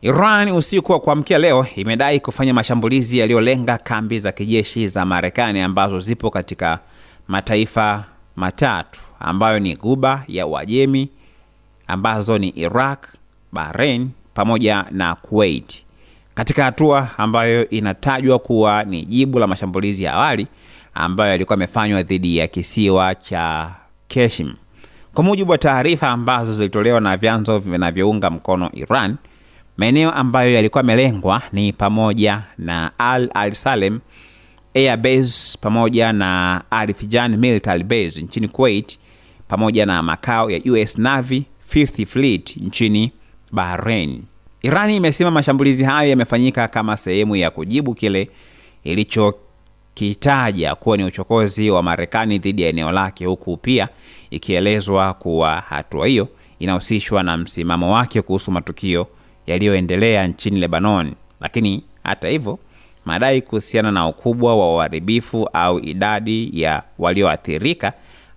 Iran usiku wa kuamkia leo imedai kufanya mashambulizi yaliyolenga kambi za kijeshi za Marekani ambazo zipo katika mataifa matatu ambayo ni Ghuba ya Uajemi, ambazo ni Iraq, Bahrain pamoja na Kuwait. Katika hatua ambayo inatajwa kuwa ni jibu la mashambulizi ya awali ambayo yalikuwa yamefanywa dhidi ya kisiwa cha Qasem. Kwa mujibu wa taarifa ambazo zilitolewa na vyanzo vinavyounga mkono Iran, maeneo ambayo yalikuwa yamelengwa ni pamoja na Al-Salem Air Base pamoja na Al-Fijan Military Base nchini Kuwait, pamoja na makao ya US Navy 5th Fleet nchini Bahrain. Iran imesema mashambulizi hayo yamefanyika kama sehemu ya kujibu kile ilichokitaja kuwa ni uchokozi wa Marekani dhidi ya eneo lake, huku pia ikielezwa kuwa hatua hiyo inahusishwa na msimamo wake kuhusu matukio yaliyoendelea nchini Lebanon. Lakini hata hivyo, madai kuhusiana na ukubwa wa uharibifu au idadi ya walioathirika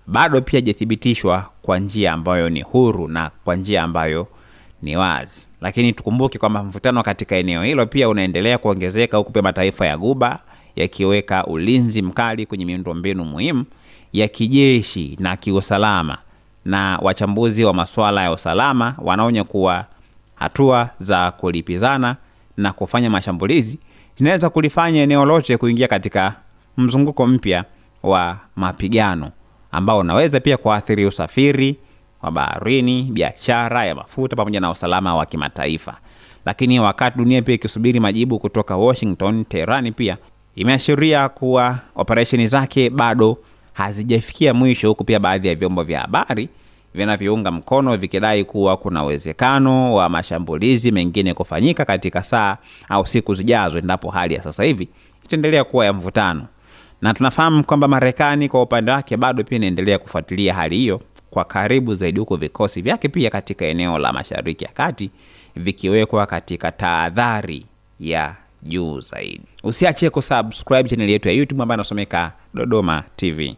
bado pia hajathibitishwa kwa njia ambayo ni huru na kwa njia ambayo ni wazi. Lakini tukumbuke kwamba mvutano katika eneo hilo pia unaendelea kuongezeka, huku pia mataifa ya Ghuba yakiweka ulinzi mkali kwenye miundombinu muhimu ya kijeshi na kiusalama, na wachambuzi wa masuala ya usalama wanaonya kuwa hatua za kulipizana na kufanya mashambulizi zinaweza kulifanya eneo lote kuingia katika mzunguko mpya wa mapigano ambao unaweza pia kuathiri usafiri wa baharini, biashara ya mafuta pamoja na usalama wa kimataifa. Lakini wakati dunia pia ikisubiri majibu kutoka Washington, Tehran pia imeashiria kuwa operesheni zake bado hazijafikia mwisho, huku pia baadhi ya vyombo vya habari vinavyounga mkono vikidai kuwa kuna uwezekano wa mashambulizi mengine kufanyika katika saa au siku zijazo endapo hali ya sasa hivi itaendelea kuwa ya mvutano. Na tunafahamu kwamba Marekani kwa upande wake bado pia inaendelea kufuatilia hali hiyo kwa karibu zaidi, huko vikosi vyake pia katika eneo la Mashariki ya Kati vikiwekwa katika tahadhari ya juu zaidi. Usiache kusubscribe channel yetu ya YouTube ambayo inasomeka Dodoma TV.